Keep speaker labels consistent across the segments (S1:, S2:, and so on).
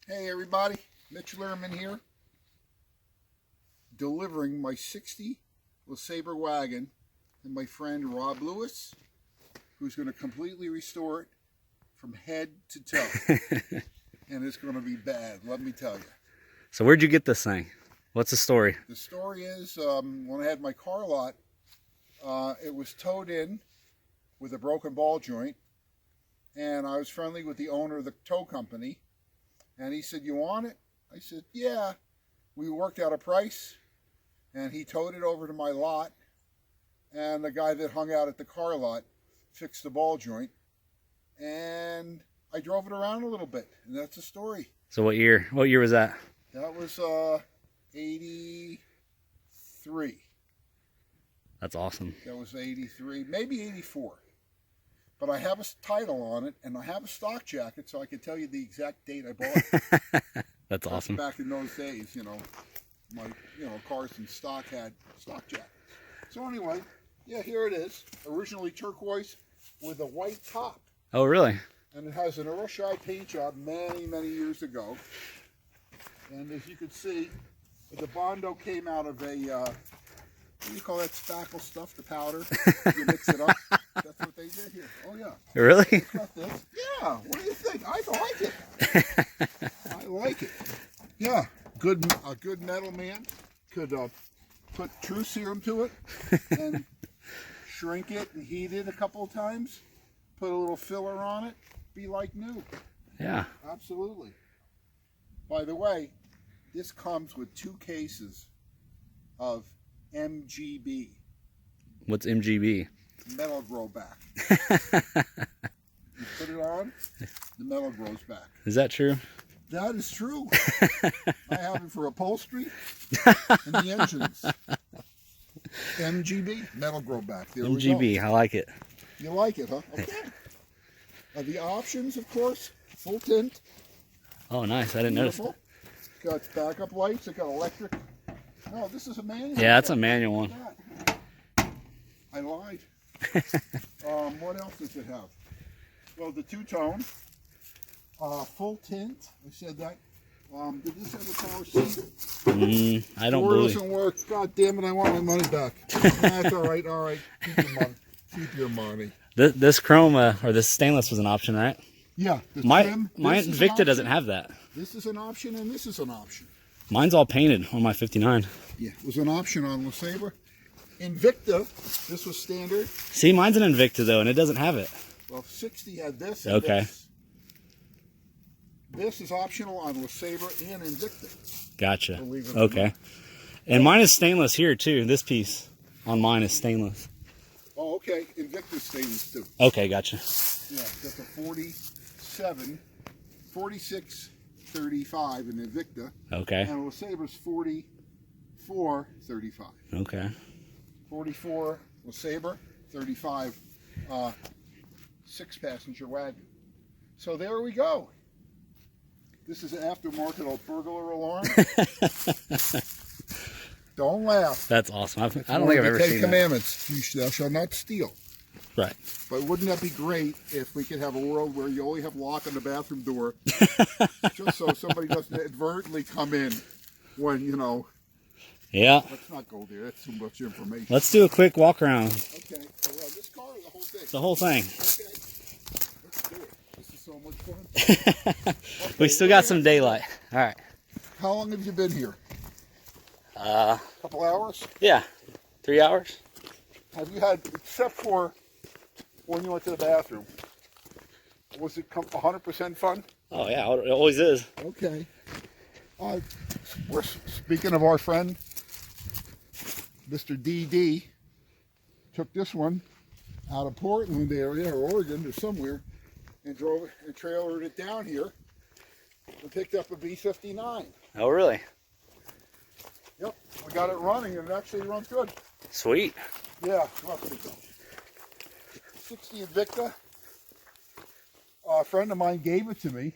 S1: Hey everybody, Mitch Lehrman here, delivering my 60 Lesabre wagon and my friend Rob Lewis, who's going to completely restore it from head to toe. And it's going to be bad, let me tell you.
S2: So where'd you get this thing? What's the story?
S1: The story is, when I had my car lot, it was towed in with a broken ball joint, and I was friendly with the owner of the tow company. And he said, "You want it?" I said, "Yeah." We worked out a price, and he towed it over to my lot, and the guy that hung out at the car lot fixed the ball joint, and I drove it around a little bit, and that's the story.
S2: So what year was that?
S1: That was 83.
S2: That's awesome.
S1: That was 83, maybe 84. But I have a title on it, and I have a stock jacket, so I can tell you the exact date I bought it.
S2: That's awesome.
S1: Back in those days, my cars in stock had stock jackets. So anyway, yeah, here it is. Originally turquoise with a white top.
S2: Oh, really?
S1: And it has an Earl Shy paint job many, many years ago. And as you can see, the Bondo came out of a, what do you call that spackle stuff, the powder? You mix it up. That's what they did here. Oh, yeah.
S2: Really?
S1: Yeah. What do you think? I like it. I like it. Yeah. A good metal man could put true serum to it and shrink it and heat it a couple of times. Put a little filler on it. Be like new.
S2: Yeah.
S1: Absolutely. By the way, this comes with 2 cases of MGB.
S2: What's MGB?
S1: Metal grow back. You put it on, the metal grows back.
S2: Is that true?
S1: That is true. I have it for upholstery and the engines. MGB, metal grow back. There
S2: MGB,
S1: we go.
S2: I like it.
S1: You like it, huh? Okay. The options, of course, full tint.
S2: Oh, nice. I didn't notice it.
S1: It's got backup lights. It got electric. No, this is a manual.
S2: Yeah, that's a manual one.
S1: I lied. What else does it have? Well, the two-tone, full tint. I said that. Did this have a power seat?
S2: I don't
S1: Door
S2: believe.
S1: doesn't work. God damn it! I want my money back. That's all right. All right. Keep your money. Keep your money.
S2: This chrome or this stainless was an option, right?
S1: Yeah.
S2: My Invicta doesn't have that.
S1: This is an option, and this is an option.
S2: Mine's all painted on my 59.
S1: Yeah, it was an option on Lesabre. Invicta, this was standard.
S2: See, mine's an Invicta though, and it doesn't have it.
S1: Well, 60 had this. And
S2: okay.
S1: This is optional on Lesabre and Invicta.
S2: Gotcha. Okay. And mine is stainless here too. This piece on mine is stainless.
S1: Oh, okay. Invicta's stainless too.
S2: Okay, gotcha.
S1: Yeah, that's a 46-35 in Invicta.
S2: Okay.
S1: And Lesabre's 44-35.
S2: Okay.
S1: 44 Lesabre, 35 6-passenger wagon. So there we go. This is an aftermarket burglar alarm. Don't laugh.
S2: That's awesome. I don't think I've ever seen that.
S1: 10 Commandments. Thou shalt not steal.
S2: Right.
S1: But wouldn't that be great if we could have a world where you only have lock on the bathroom door, just so somebody doesn't inadvertently come in when,
S2: Yeah.
S1: Let's not go there. That's too much information.
S2: Let's do a quick walk around.
S1: Okay. So, this car is the whole thing.
S2: The whole thing.
S1: Okay. Let's do it. This is so much fun. Okay,
S2: we still got some daylight. All right.
S1: How long have you been here? A couple hours?
S2: Yeah. 3 hours?
S1: Have you had, except for when you went to the bathroom, was it 100% fun?
S2: Oh, yeah. It always is.
S1: Okay. We're speaking of our friend, Mr. DD, took this one out of Portland area or Oregon or somewhere and drove it and trailered it down here and picked up a B59.
S2: Oh, really?
S1: Yep, we got it running and it actually runs good.
S2: Sweet.
S1: Yeah, roughly so. 60 Invicta. A friend of mine gave it to me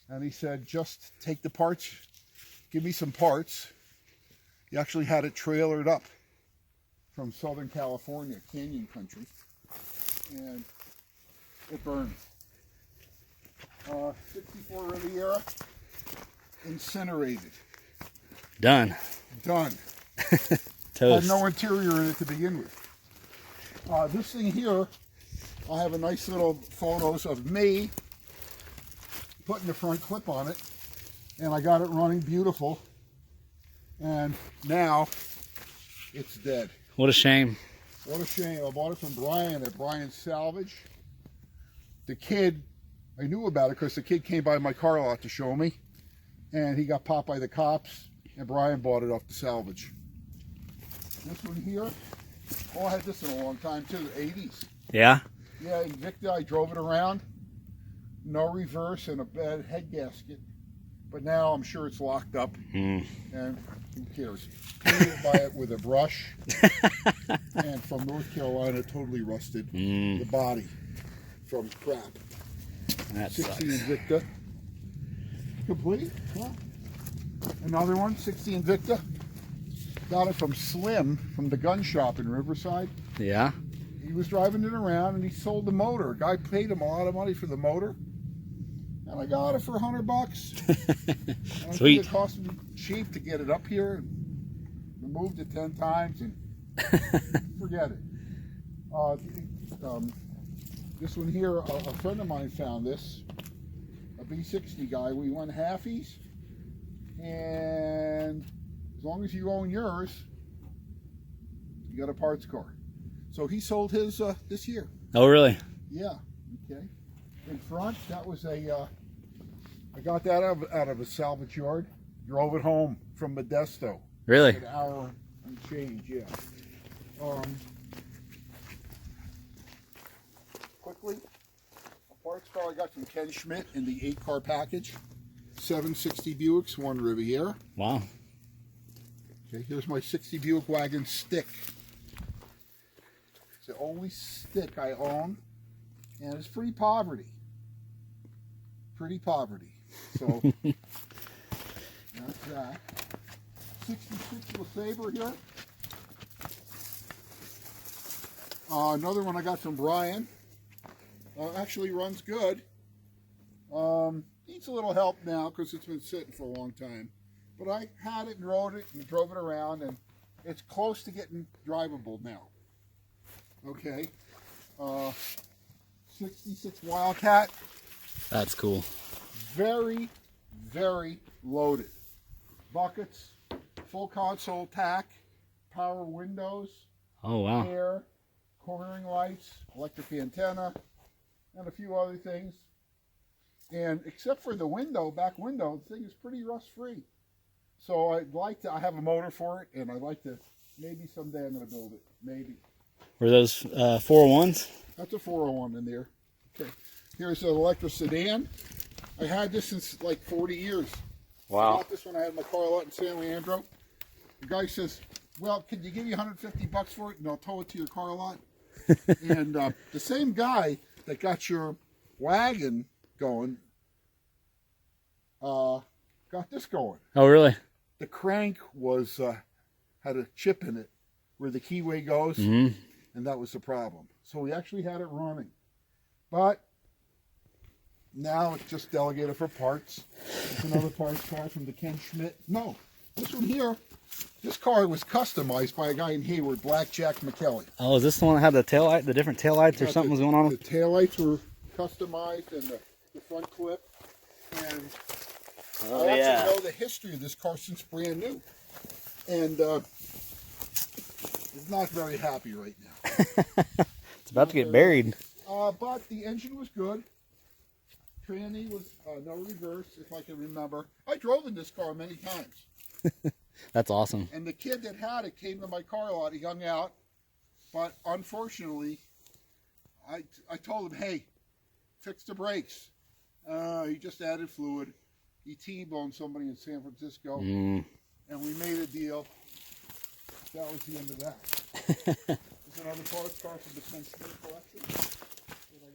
S1: and he said, just take the parts, give me some parts. He actually had it trailered up from Southern California, canyon country, and it burns. 64 Riviera, incinerated.
S2: Done.
S1: Done.
S2: Toast.
S1: Had no interior in it to begin with. This thing here, I have a nice little photos of me putting the front clip on it, and I got it running beautiful, and now it's dead.
S2: What a shame.
S1: What a shame. I bought it from Brian at Brian's Salvage. The kid, I knew about it because the kid came by my car lot to show me, and he got popped by the cops, and Brian bought it off the salvage. This one here, oh, I had this in a long time too, 80s.
S2: Yeah?
S1: Yeah, Invicta, I drove it around. No reverse and a bad head gasket. But now I'm sure it's locked up, and who cares? Painted by it with a brush, and from North Carolina, totally rusted. The body from crap.
S2: That
S1: 60
S2: sucks.
S1: Invicta. Complete. Yeah. Another one, 60 Invicta. Got it from Slim from the gun shop in Riverside.
S2: Yeah?
S1: He was driving it around and he sold the motor. A guy paid him a lot of money for the motor. And I got it for $100. And
S2: Sweet.
S1: I think it cost me cheap to get it up here. And we moved it 10 times and forget it. This one here, a friend of mine found this. A B60 guy. We went halfies. And as long as you own yours, you got a parts car. So he sold his this year.
S2: Oh, really?
S1: Yeah. Okay. In front, that was a. I got that out of a salvage yard. Drove it home from Modesto.
S2: Really?
S1: An hour and change. Yeah. Quickly, a parts car I got from Ken Schmidt in the 8-car package. 760 Buicks, 1 Riviera.
S2: Wow.
S1: Okay, here's my 60 Buick wagon stick. It's the only stick I own, and it's pretty poverty. Pretty poverty. So, that's that. 66 Lesabre here. Another one I got from Brian. Actually runs good. Needs a little help now because it's been sitting for a long time. But I had it and rode it and drove it around, and it's close to getting drivable now. Okay. 66 Wildcat.
S2: That's cool.
S1: Very, very loaded. Buckets, full console tack, power windows,
S2: Oh, wow.
S1: air, cornering lights, electric antenna, and a few other things. And except for the window, back window, the thing is pretty rust free. So I'd like to, I have a motor for it, and I'd like to, maybe someday I'm going to build it. Maybe.
S2: Were those 401s?
S1: That's a 401 in there. Okay. Here's an electric sedan. I had this since like 40 years. I got this when I had my car lot in San Leandro. The guy says, well, could you give you $150 for it and I'll tow it to your car lot? And the same guy that got your wagon going got this going.
S2: Oh, really?
S1: The crank was had a chip in it where the keyway goes,
S2: Mm-hmm.
S1: and that was the problem. So we actually had it running. But now it's just delegated for parts. It's another parts car from the Ken Schmidt. No, this one here, this car was customized by a guy in Hayward, Blackjack McKelly.
S2: Oh, is this the one that had the tail light, the different tail lights or something was going on?
S1: The taillights were customized and the front clip. And
S2: Oh,
S1: I
S2: yeah.
S1: actually know the history of this car since brand new. And it's not very happy right now.
S2: It's about to get buried.
S1: But the engine was good. Tranny was no reverse, if I can remember. I drove in this car many times.
S2: That's awesome.
S1: And the kid that had it came to my car lot. He hung out. But unfortunately, I told him, hey, fix the brakes. He just added fluid. He T-boned somebody in San Francisco. And we made a deal. That was the end of that. There's another parts car from the Sentimental collection that I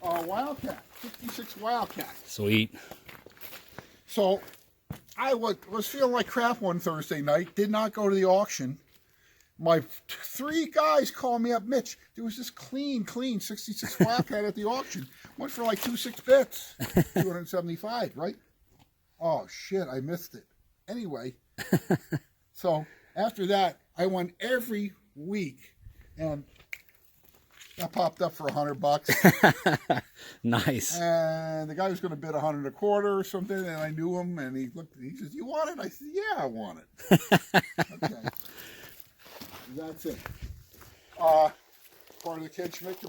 S1: got. Wildcat, 56 Wildcat.
S2: Sweet.
S1: So I was feeling like crap one Thursday night. Did not go to the auction. My 3 guys called me up. Mitch, there was this clean 66 Wildcat at the auction. Went for like 2.6 bits. 275, right? Oh shit, I missed it. Anyway, so after that, I won every week, and that popped up for $100.
S2: Nice.
S1: And the guy was going to bid 100 a quarter or something, and I knew him, and he looked. He says, "You want it?" I said, "Yeah, I want it." Okay, that's it. Part of the Ken Schmidt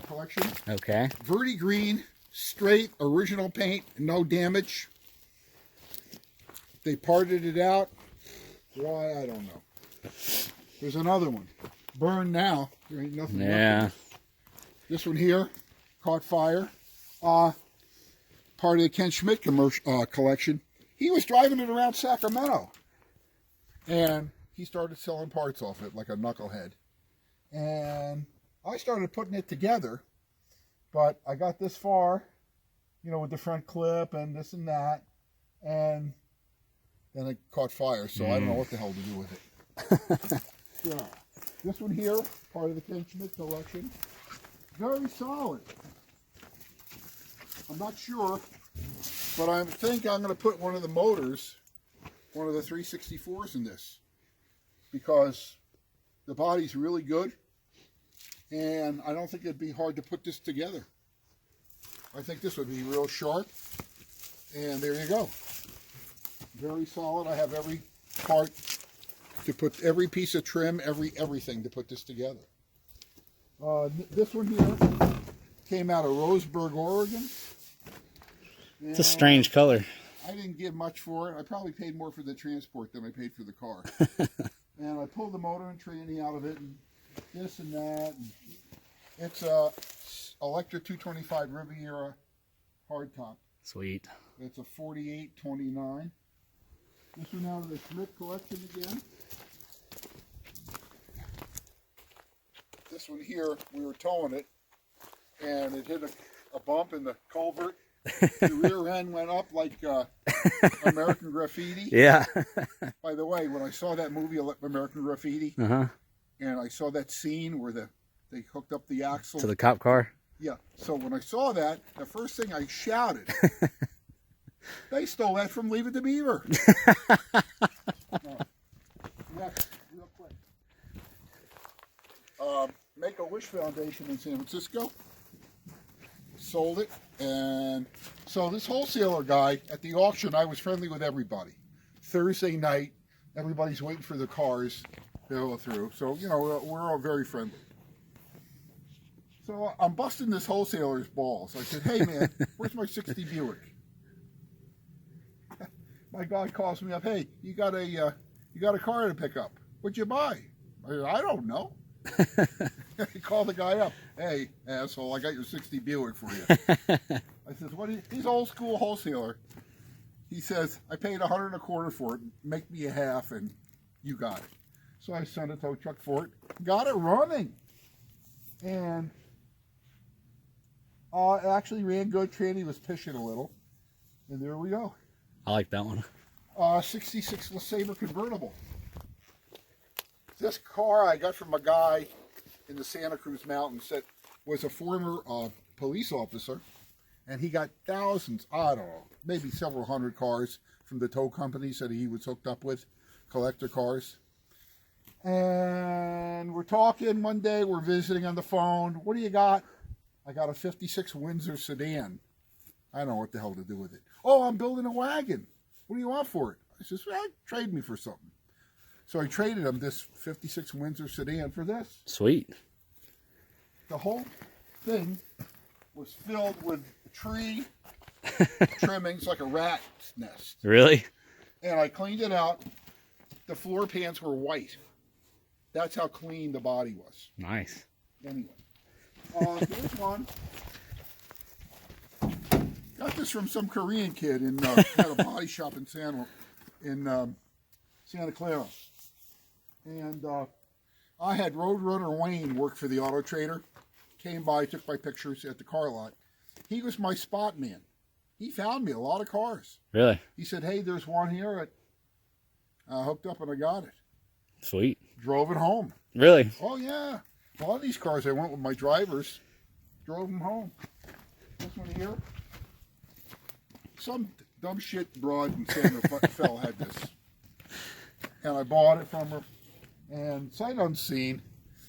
S1: collection.
S2: Okay.
S1: Verdi green, straight, original paint, no damage. They parted it out. Why, I don't know. There's another one. Burned now. There ain't nothing left.
S2: Yeah.
S1: This one here caught fire. Part of the Ken Schmidt collection. He was driving it around Sacramento. And he started selling parts off it like a knucklehead. And I started putting it together. But I got this far, you know, with the front clip and this and that. And then it caught fire, so I don't know what the hell to do with it. Yeah. This one here, part of the Ken Schmidt collection. Very solid. I'm not sure, but I think I'm going to put one of the motors, one of the 364s in this, because the body's really good, and I don't think it'd be hard to put this together. I think this would be real sharp, and there you go. Very solid. I have every part to put, every piece of trim, everything to put this together. This one here came out of Roseburg, Oregon.
S2: It's a strange color.
S1: I didn't give much for it. I probably paid more for the transport than I paid for the car. And I pulled the motor and tranny out of it, and this and that. And it's a Electra 225 Riviera hardtop.
S2: Sweet.
S1: It's a 4829. This one out of the Schmidt collection again. This one here, we were towing it, and it hit a bump in the culvert. The rear end went up like American Graffiti.
S2: Yeah.
S1: By the way, when I saw that movie, American Graffiti, and I saw that scene where they hooked up the axle
S2: To the cop car?
S1: Yeah. So when I saw that, the first thing I shouted, they stole that from Leave It to Beaver. Next, real quick. Make-A-Wish Foundation in San Francisco. Sold it. And so this wholesaler guy, at the auction, I was friendly with everybody. Thursday night, everybody's waiting for the cars to go through. So, you know, we're all very friendly. So I'm busting this wholesaler's balls. I said, "Hey man, where's my 60 Buick?" My guy calls me up. "Hey, you got a car to pick up. What'd you buy?" I said, "I don't know." I called the guy up. "Hey, asshole, I got your 60 Buick for you." I says, "What? He's old school wholesaler." He says, "I paid 100 a quarter for it. Make me a half, and you got it." So I sent a tow truck for it. Got it running, and it actually ran good. Tranny was pishing a little, and there we go.
S2: I like that one.
S1: 66 Lesabre convertible. This car I got from a guy in the Santa Cruz Mountains that was a former police officer, and he got thousands, I don't know, maybe several hundred cars from the tow companies that he was hooked up with, collector cars. And we're talking one day, we're visiting on the phone. "What do you got?" "I got a 56 Windsor sedan." I don't know what the hell to do with it. "Oh, I'm building a wagon. What do you want for it?" I says, "Well, trade me for something." So I traded him this 56 Windsor sedan for this.
S2: Sweet.
S1: The whole thing was filled with tree trimmings like a rat's nest.
S2: Really?
S1: And I cleaned it out. The floor pans were white. That's how clean the body was.
S2: Nice.
S1: Anyway. Here's one. Got this from some Korean kid in had a body shop in Santa Clara. And I had Roadrunner Wayne work for the Auto Trader. Came by, took my pictures at the car lot. He was my spot man. He found me a lot of cars.
S2: Really?
S1: He said, "Hey, there's one here." I hooked up and I got it.
S2: Sweet.
S1: Drove it home.
S2: Really?
S1: Oh, yeah. A lot of these cars I went with my drivers. Drove them home. This one here. Some dumb shit broad in San Rafael had this. And I bought it from her. And sight unseen.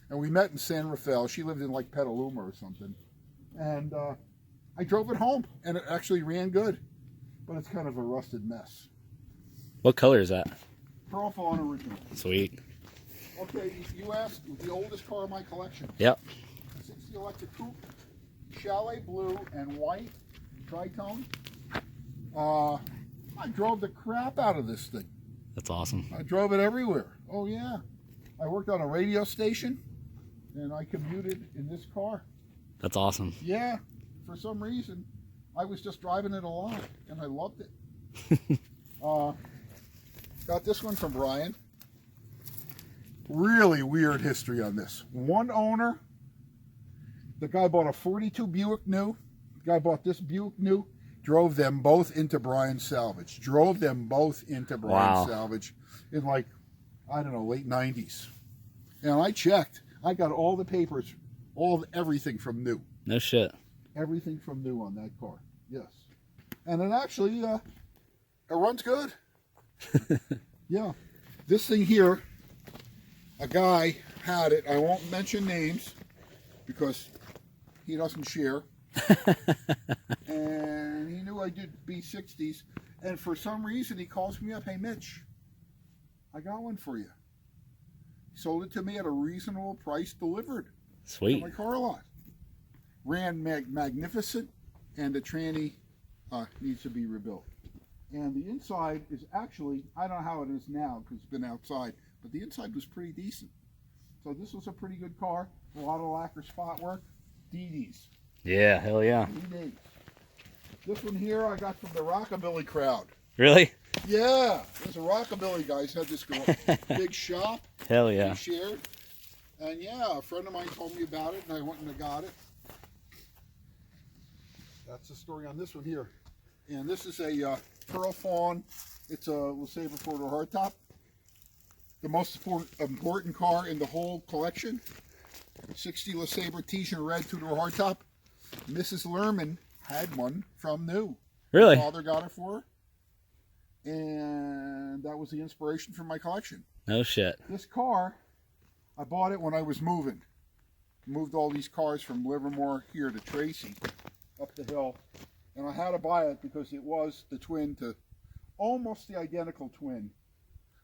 S1: And we met in San Rafael. She lived in like Petaluma or something. And I drove it home. And it actually ran good. But it's kind of a rusted mess.
S2: What color is that?
S1: Pearl Fawn original.
S2: Sweet.
S1: Okay, you asked the oldest car in my collection.
S2: Yep.
S1: 60 electric coupe, chalet blue and white, tritone. I drove the crap out of this thing.
S2: That's awesome.
S1: I drove it everywhere. Oh yeah. I worked on a radio station and I commuted in this car.
S2: That's awesome.
S1: Yeah. For some reason, I was just driving it a lot and I loved it. Got this one from Brian. Really weird history on this. One owner. The guy bought a 42 Buick new. The guy bought this Buick new. Drove them both into Brian's salvage. Drove them both into Brian's salvage in like, I don't know, late 90s. And I checked. I got all the papers, everything from new.
S2: No shit.
S1: Everything from new on that car. Yes. And it actually, it runs good. Yeah. This thing here, a guy had it. I won't mention names because he doesn't share. And he knew I did B60s. And for some reason, he calls me up. Hey, Mitch, I got one for you. He sold it to me at a reasonable price delivered.
S2: Sweet.
S1: To my car lot. Ran magnificent. And the tranny needs to be rebuilt. And the inside is actually, I don't know how it is now because it's been outside, but the inside was pretty decent. So this was a pretty good car. A lot of lacquer spot work. DDs.
S2: Yeah, hell yeah.
S1: DDs. This one here I got from the Rockabilly crowd.
S2: Really?
S1: Yeah. There's a Rockabilly guys had this big shop.
S2: Hell yeah.
S1: We shared. And yeah, a friend of mine told me about it and I went and I got it. That's the story on this one here. And this is a Pearl Fawn. It's a Lesabre four-door hardtop. The most important car in the whole collection. 60 Lesabre Artesian red two-door hardtop. Mrs. Lehrman had one from new.
S2: Really?
S1: My father got it for her. And that was the inspiration for my collection.
S2: No shit.
S1: This car, I bought it when I was moving. Moved all these cars from Livermore here to Tracy, up the hill. And I had to buy it because it was the twin to almost the identical twin.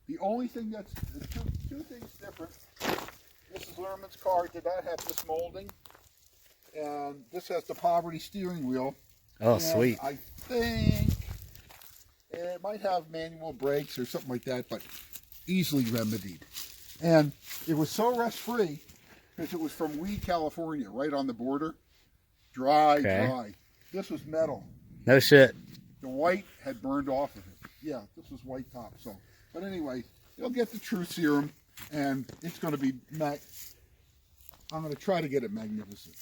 S1: The only thing that's, two things different. Mrs. Lehrman's car did not have this molding. And this has the poverty steering wheel.
S2: Oh,
S1: and
S2: sweet.
S1: I think it might have manual brakes or something like that, but easily remedied. And it was so rust-free because it was from Weed, California, right on the border. Dry. This was metal.
S2: No shit.
S1: The white had burned off of it. Yeah, this was white top. So, but anyway, you'll get the true serum, and it's going to be I'm going to try to get it magnificent.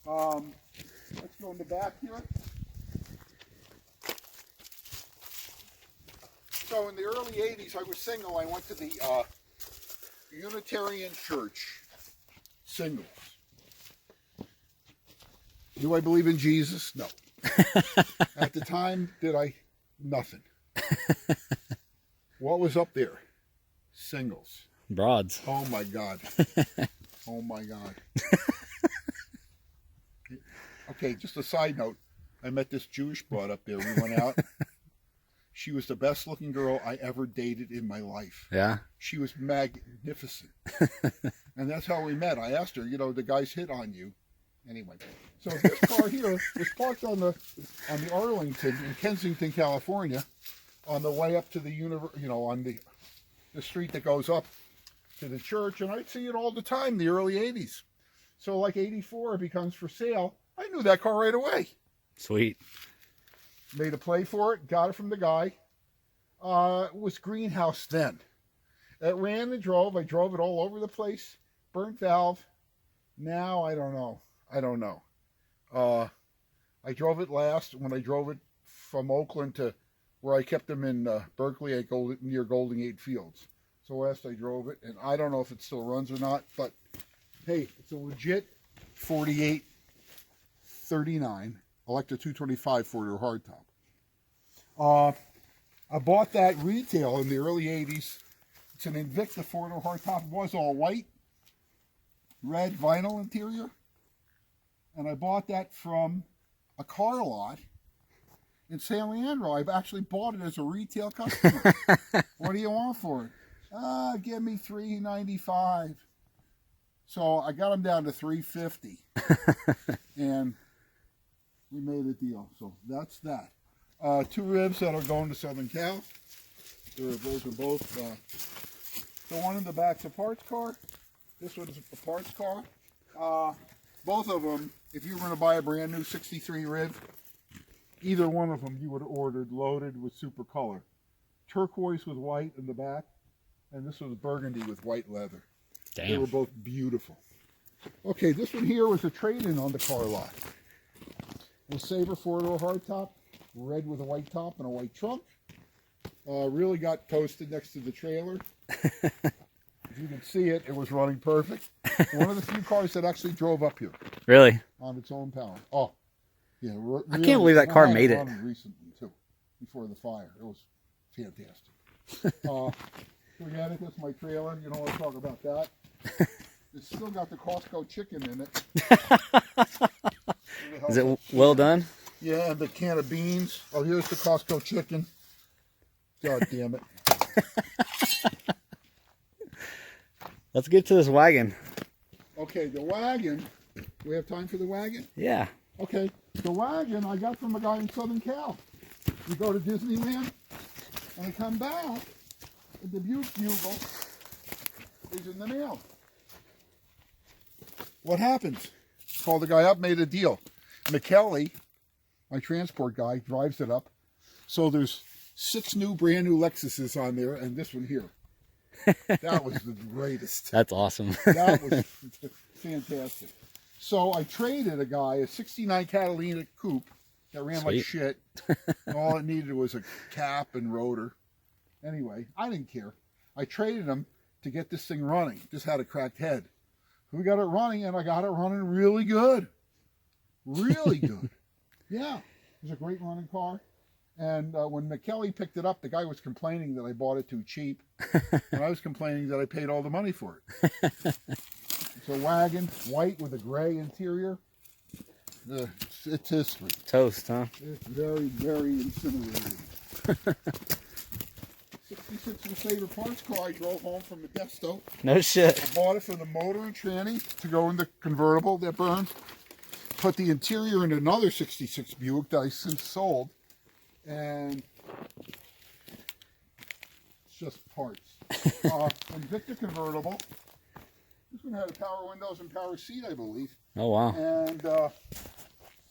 S1: Let's go in the back here. So in the early 80s, I was single. I went to the Unitarian Church. Singles. Do I believe in Jesus? No. At the time, did I? Nothing. What was up there? Singles.
S2: Broads.
S1: Oh my God. Oh my God. Okay, just a side note. I met this Jewish broad up there. We went out. She was the best looking girl I ever dated in my life.
S2: Yeah?
S1: She was magnificent. And that's how we met. I asked her, the guys hit on you. Anyway, so this car here was parked on the Arlington in Kensington, California, on the way up to the on the street that goes up to the church, and I'd see it all the time in the early 80s. So like 84, it becomes for sale. I knew that car right away.
S2: Sweet.
S1: Made a play for it, got it from the guy. It was greenhouse then. It ran and drove. I drove it all over the place. Burnt valve. Now I don't know. I drove it last when I drove it from Oakland to where I kept them in Berkeley at near Golden Gate Fields. So last I drove it, and I don't know if it still runs or not, but hey, it's a legit 4839 Electra 225 4-door hardtop. I bought that retail in the early 80s. It's an Invicta four-door hardtop. It was all white, red vinyl interior. And I bought that from a car lot in San Leandro. I've actually bought it as a retail customer. What do you want for it? Give me $395. So I got them down to $350. And we made a deal. So that's that. 2 ribs that are going to Southern Cal. Those are both. The one in the back's a parts car. This one's a parts car. Both of them, if you were going to buy a brand new 63 rib, either one of them you would have ordered loaded with super color. Turquoise with white in the back, and this was burgundy with white leather.
S2: Damn.
S1: They were both beautiful. Okay, this one here was a trade-in on the car lot. Lesabre four-door hardtop, red with a white top and a white trunk. Really got toasted next to the trailer. If you can see it, it was running perfect. One of the few cars that actually drove up here.
S2: Really?
S1: On its own power. Oh, yeah. Really,
S2: I can't believe that car made it.
S1: Recently, too, before the fire. It was fantastic. Forget it, that's my trailer. You don't want to talk about that. It's still got the Costco chicken in it.
S2: Is it well done?
S1: Yeah, and the can of beans. Oh, here's the Costco chicken. God damn it.
S2: Let's get to this wagon.
S1: Okay, the wagon. Do we have time for the wagon?
S2: Yeah.
S1: Okay, the wagon I got from a guy in Southern Cal. We go to Disneyland, and I come back, and the Buick Bugle is in the mail. What happens? Called the guy up, made a deal. McKelly, my transport guy, drives it up. So there's 6 brand new Lexuses on there, and this one here. That was the greatest.
S2: That's awesome.
S1: That was fantastic. So I traded a guy a 69 Catalina coupe that ran like shit. And all it needed was a cap and rotor. Anyway, I didn't care. I traded him to get this thing running. Just had a cracked head. We got it running, and I got it running really good. Really good. Yeah, it was a great running car. And when McKelly picked it up, the guy was complaining that I bought it too cheap. And I was complaining that I paid all the money for it. It's a wagon, white with a gray interior. It's history.
S2: Toast, huh?
S1: It's very, very incinerated. 66 Lesabre parts car I drove home from Modesto.
S2: No shit.
S1: I bought it for the motor and tranny to go in the convertible that burns. Put the interior in another 66 Buick that I since sold. And it's just parts. Invicta convertible. This one had power windows and power seat, I believe.
S2: Oh, wow.
S1: And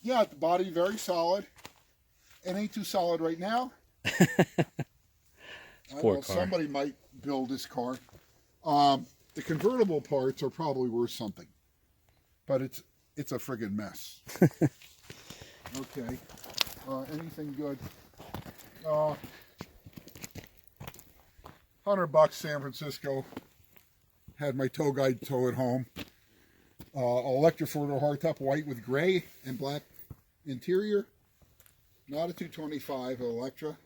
S1: yeah, the body very solid. It ain't too solid right now.
S2: Poor car.
S1: Somebody might build this car. The convertible parts are probably worth something, but it's a friggin' mess. Okay. Anything good? $100 San Francisco. Had my tow guide tow it home. Electric four-door hardtop, white with gray and black interior. Not a 225 Electra.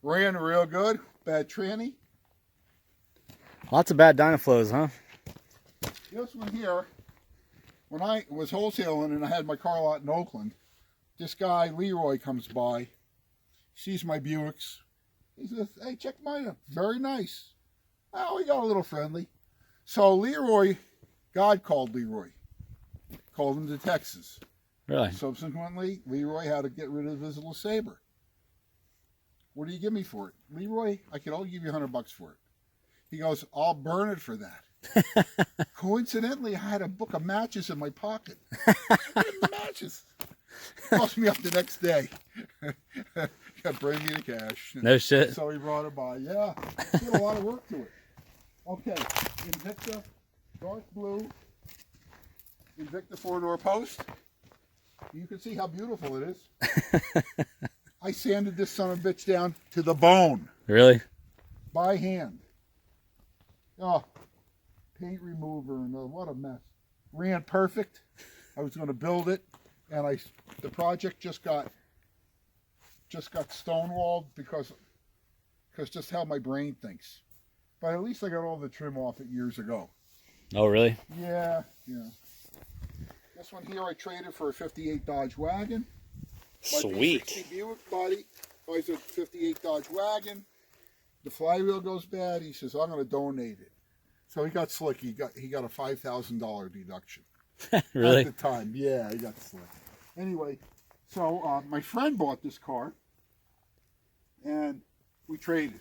S1: Ran real good. Bad tranny.
S2: Lots of bad Dynaflows, huh?
S1: This one here, when I was wholesaling and I had my car lot in Oakland, this guy, Leroy, comes by, sees my Buicks. He says, hey, check mine out. Very nice. Oh, we got a little friendly. So Leroy, God called Leroy. Called him to Texas.
S2: Really?
S1: Subsequently, Leroy had to get rid of his Lesabre. What do you give me for it? Leroy, I could only give you $100 for it. He goes, I'll burn it for that. Coincidentally, I had a book of matches in my pocket. I gave him the matches. Cost me up the next day. Got bring me the cash.
S2: No shit.
S1: So he brought it by. Yeah, did a lot of work to it. Okay, Invicta, dark blue, Invicta four-door post. You can see how beautiful it is. I sanded this son of a bitch down to the bone.
S2: Really?
S1: By hand. Oh, paint remover and what a mess. Ran perfect. I was going to build it, and the project just got just got stonewalled because just how my brain thinks. But at least I got all the trim off it years ago.
S2: Oh, really?
S1: Yeah. This one here I traded for a 58 Dodge wagon. My
S2: Sweet.
S1: B60 Buick buddy buys a 58 Dodge wagon. The flywheel goes bad. He says, I'm going to donate it. So he got slick. He got a $5,000 deduction.
S2: Really?
S1: At the time. Yeah, he got slick. Anyway, so my friend bought this car, and we traded.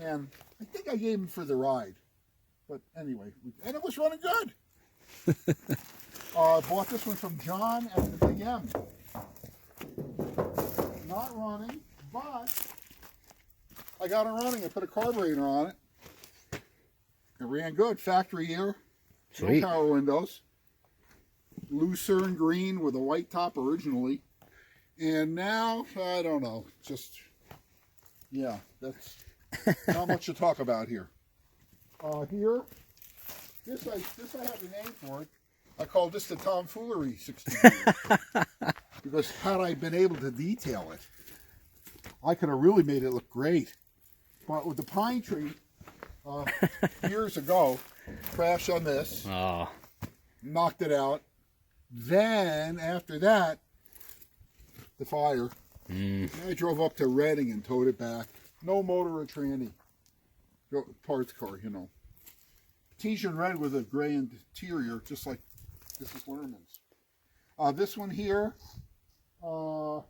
S1: And I think I gave him for the ride. But anyway, and it was running good. I bought this one from John at the Big M. Not running, but I got it running. I put a carburetor on it. It ran good. Factory year.
S2: Sweet.
S1: No power windows. Lucerne green with a white top originally. And now, I don't know. Just, yeah, that's not much to talk about here. Here, this I have a name for it. I call this the tomfoolery 16 because had I been able to detail it, I could have really made it look great. But with the pine tree, years ago, crashed on this, knocked it out. Then, after that, the fire. I drove up to Reading and towed it back. No motor or tranny. Parts car, you know. Tesian red with a gray interior, just like this is Lehrman's. This one here was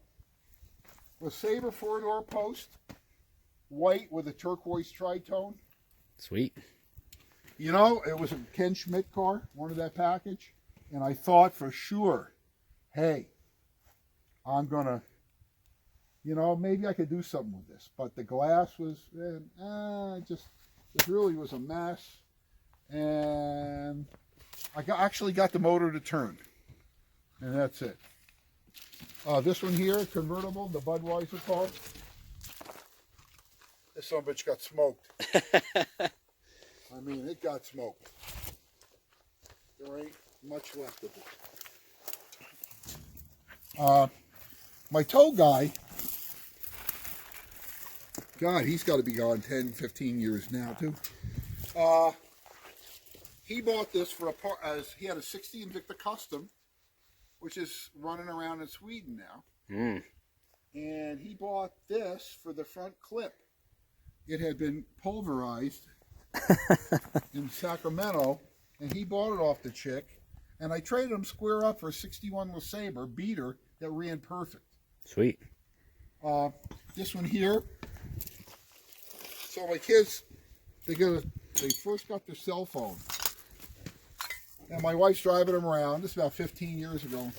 S1: Lesabre 4-door post, white with a turquoise tritone.
S2: Sweet.
S1: You know, it was a Ken Schmidt car, wanted that package, and I thought for sure, hey, I'm gonna, you know, maybe I could do something with this. But the glass was, it really was a mess. And I actually got the motor to turn. And that's it. This one here, convertible, the Budweiser car. This son of a bitch got smoked. I mean, it got smoked. There ain't much left of it. My tow guy, God, he's got to be gone 10, 15 years now, too. He bought this for as he had a 60 Invicta Custom, which is running around in Sweden now. And he bought this for the front clip. It had been pulverized in Sacramento, and he bought it off the chick. And I traded him square up for a 61 Lesabre beater that ran perfect.
S2: Sweet.
S1: This one here. So my kids, they first got their cell phone. And my wife's driving them around. This is about 15 years ago.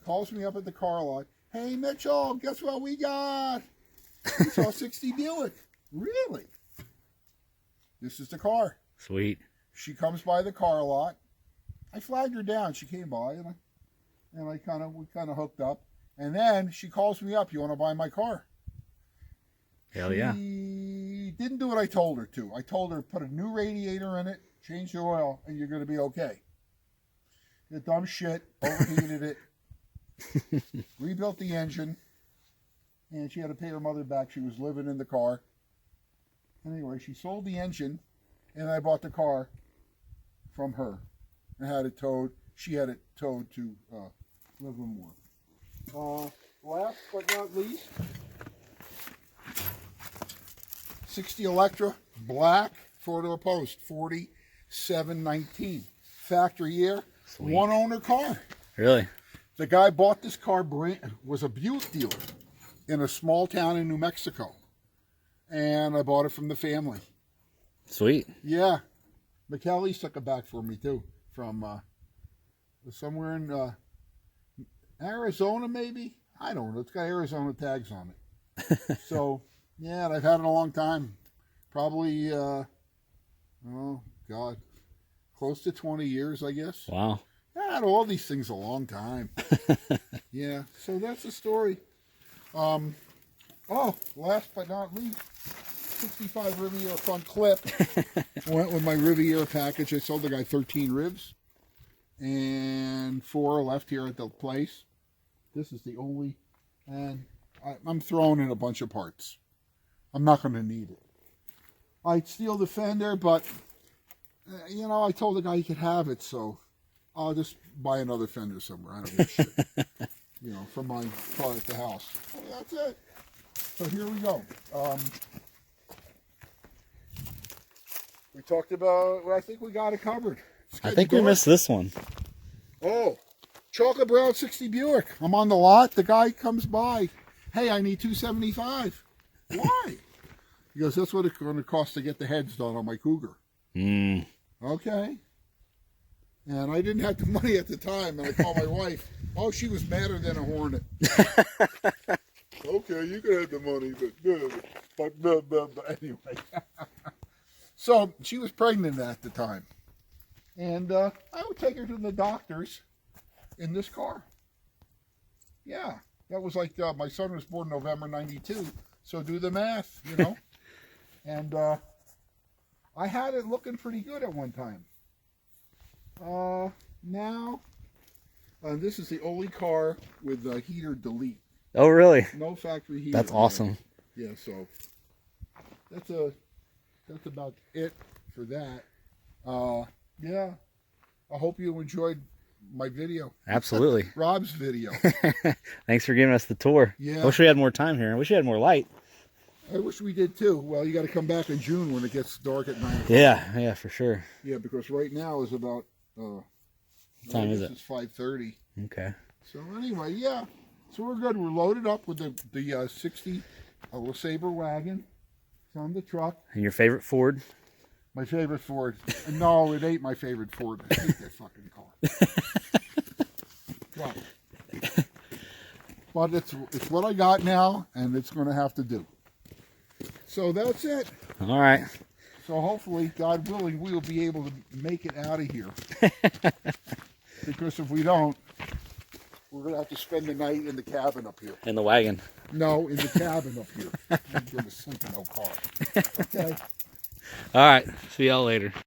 S1: Calls me up at the car lot. Hey, Mitchell, guess what we got? We saw 60 Buick. Really? This is the car.
S2: Sweet.
S1: She comes by the car lot. I flagged her down. She came by, and we kind of hooked up. And then she calls me up. You want to buy my car?
S2: Hell yeah.
S1: She didn't do what I told her to. I told her put a new radiator in it, change the oil, and you're going to be okay. The dumb shit, overheated it, rebuilt the engine, and she had to pay her mother back. She was living in the car. Anyway, she sold the engine, and I bought the car from her and had it towed. She had it towed to Livermore. Last but not least, 60 Electra, black, 4-door post, 4719. Factory year.
S2: Sweet.
S1: One owner car.
S2: Really?
S1: The guy bought this car, was a Buick dealer in a small town in New Mexico. And I bought it from the family.
S2: Sweet.
S1: Yeah. McKelly's took it back for me too. From somewhere in Arizona maybe? I don't know. It's got Arizona tags on it. So, yeah, and I've had it a long time. Probably, oh, God. Close to 20 years, I guess.
S2: Wow.
S1: I had all these things a long time. Yeah, so that's the story. Last but not least, 65 Riviera front clip. Went with my Riviera package. I sold the guy 13 ribs. And 4 are left here at the place. This is the only. And I'm throwing in a bunch of parts. I'm not going to need it. I'd steal the fender, but, you know, I told the guy he could have it, so I'll just buy another fender somewhere. I don't give a shit. You know, from my car at the house. And that's it. So here we go. We talked about, well, I think we got it covered.
S2: I think we missed this one.
S1: Oh, chocolate brown 60 Buick. I'm on the lot. The guy comes by. Hey, I need $275. Why? He goes, that's what it's going to cost to get the heads done on my Cougar. Okay. And I didn't have the money at the time, and I called my wife. Oh, she was madder than a hornet. Okay, you can have the money, but anyway. So she was pregnant at the time. And I would take her to the doctors in this car. Yeah, that was like, my son was born November 92, so do the math, you know. And I had it looking pretty good at one time. Now, this is the only car with the heater delete.
S2: Oh, really?
S1: No factory heater.
S2: That's awesome.
S1: Yeah, so that's about it for that. Yeah, I hope you enjoyed my video.
S2: Absolutely.
S1: Rob's video.
S2: Thanks for giving us the tour.
S1: Yeah.
S2: I wish we had more time here. I wish we had more light.
S1: I wish we did too. Well, you got to come back in June when it gets dark at 9 o'clock.
S2: Yeah, for sure.
S1: Yeah, because right now is about
S2: what time is it?
S1: It's 5:30.
S2: Okay.
S1: So anyway, yeah. So we're good. We're loaded up with the 60 Lesabre wagon. It's on the truck.
S2: And your favorite Ford?
S1: My favorite Ford. No, it ain't my favorite Ford. I hate that fucking car. But it's what I got now, and it's going to have to do. So that's it.
S2: All right.
S1: So hopefully, God willing, we'll be able to make it out of here. Because if we don't, we're going to have to spend the night in the cabin up here.
S2: In the wagon.
S1: No, in the cabin up here. We're going to sleep in no car. Okay.
S2: All right. See y'all later.